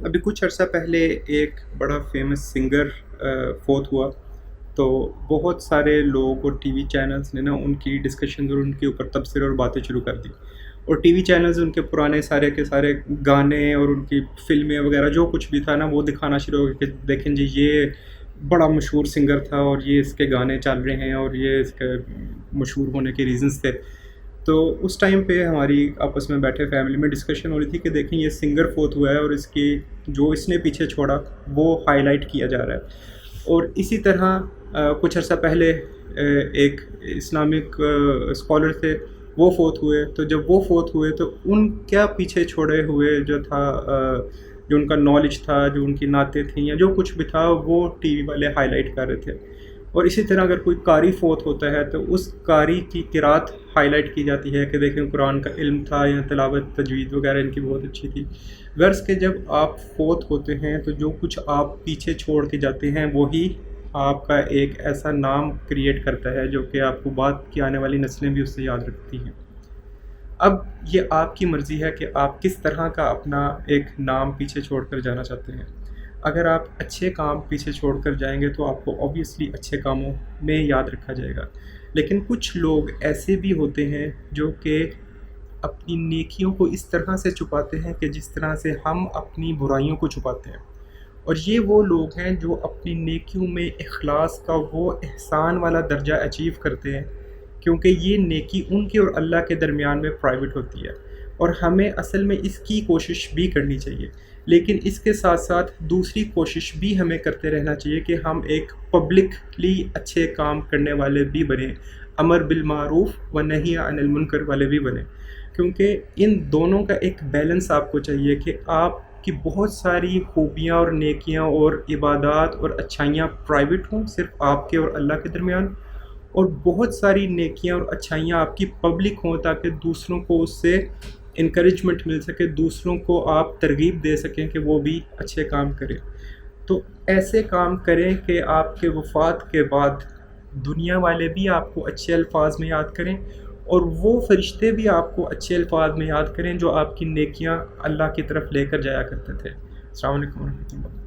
ابھی کچھ عرصہ پہلے ایک بڑا فیمس سنگر فوت ہوا، تو بہت سارے لوگ اور ٹی وی چینلز نے نا ان کی ڈسکشن اور ان کے اوپر تبصرے اور باتیں شروع کر دی، اور ٹی وی چینلز ان کے پرانے سارے کے سارے گانے اور ان کی فلمیں وغیرہ جو کچھ بھی تھا نا وہ دکھانا شروع ہو گیا کہ دیکھیں جی یہ بڑا مشہور سنگر تھا اور یہ اس کے گانے چل رہے ہیں اور یہ اس کے مشہور ہونے کے ریزنز تھے۔ تو اس ٹائم پہ ہماری آپس میں بیٹھے فیملی میں ڈسکشن ہو رہی تھی کہ دیکھیں یہ سنگر فوت ہوا ہے اور اس کی جو اس نے پیچھے چھوڑا وہ ہائی لائٹ کیا جا رہا ہے، اور اسی طرح کچھ عرصہ پہلے ایک اسلامک اسکالر تھے، وہ فوت ہوئے۔ تو جب وہ فوت ہوئے تو ان کیا پیچھے چھوڑے ہوئے جو تھا، جو ان کا نالج تھا، جو ان کی نعتیں تھیں یا جو کچھ بھی تھا، وہ ٹی وی والے ہائی لائٹ کر رہے تھے۔ اور اسی طرح اگر کوئی قاری فوت ہوتا ہے تو اس قاری کی قرات ہائی لائٹ کی جاتی ہے کہ دیکھیں قرآن کا علم تھا یا تلاوت تجوید وغیرہ ان کی بہت اچھی تھی۔ غرض کہ جب آپ فوت ہوتے ہیں تو جو کچھ آپ پیچھے چھوڑ کے جاتے ہیں وہی آپ کا ایک ایسا نام کریٹ کرتا ہے جو کہ آپ کو بعد کی آنے والی نسلیں بھی اس سے یاد رکھتی ہیں۔ اب یہ آپ کی مرضی ہے کہ آپ کس طرح کا اپنا ایک نام پیچھے چھوڑ کر جانا چاہتے ہیں۔ اگر آپ اچھے کام پیچھے چھوڑ کر جائیں گے تو آپ کو اوبیسلی اچھے کاموں میں یاد رکھا جائے گا، لیکن کچھ لوگ ایسے بھی ہوتے ہیں جو کہ اپنی نیکیوں کو اس طرح سے چھپاتے ہیں کہ جس طرح سے ہم اپنی برائیوں کو چھپاتے ہیں، اور یہ وہ لوگ ہیں جو اپنی نیکیوں میں اخلاص کا وہ احسان والا درجہ اچیو کرتے ہیں، کیونکہ یہ نیکی ان کے اور اللہ کے درمیان میں پرائیویٹ ہوتی ہے، اور ہمیں اصل میں اس کی کوشش بھی کرنی چاہیے، لیکن اس کے ساتھ ساتھ دوسری کوشش بھی ہمیں کرتے رہنا چاہیے کہ ہم ایک پبلکلی اچھے کام کرنے والے بھی بنیں، امر بالمعروف و نہی عن المنکر والے بھی بنیں، کیونکہ ان دونوں کا ایک بیلنس آپ کو چاہیے کہ آپ کی بہت ساری خوبیاں اور نیکیاں اور عبادات اور اچھائیاں پرائیویٹ ہوں صرف آپ کے اور اللہ کے درمیان، اور بہت ساری نیکیاں اور اچھائیاں آپ کی پبلک ہوں تاکہ دوسروں کو اس سے انکریجمنٹ مل سکے، دوسروں کو آپ ترغیب دے سکیں کہ وہ بھی اچھے کام کریں۔ تو ایسے کام کریں کہ آپ کے وفات کے بعد دنیا والے بھی آپ کو اچھے الفاظ میں یاد کریں، اور وہ فرشتے بھی آپ کو اچھے الفاظ میں یاد کریں جو آپ کی نیکیاں اللہ کی طرف لے کر جایا کرتے تھے۔ السلام علیکم ورحمۃ اللہ۔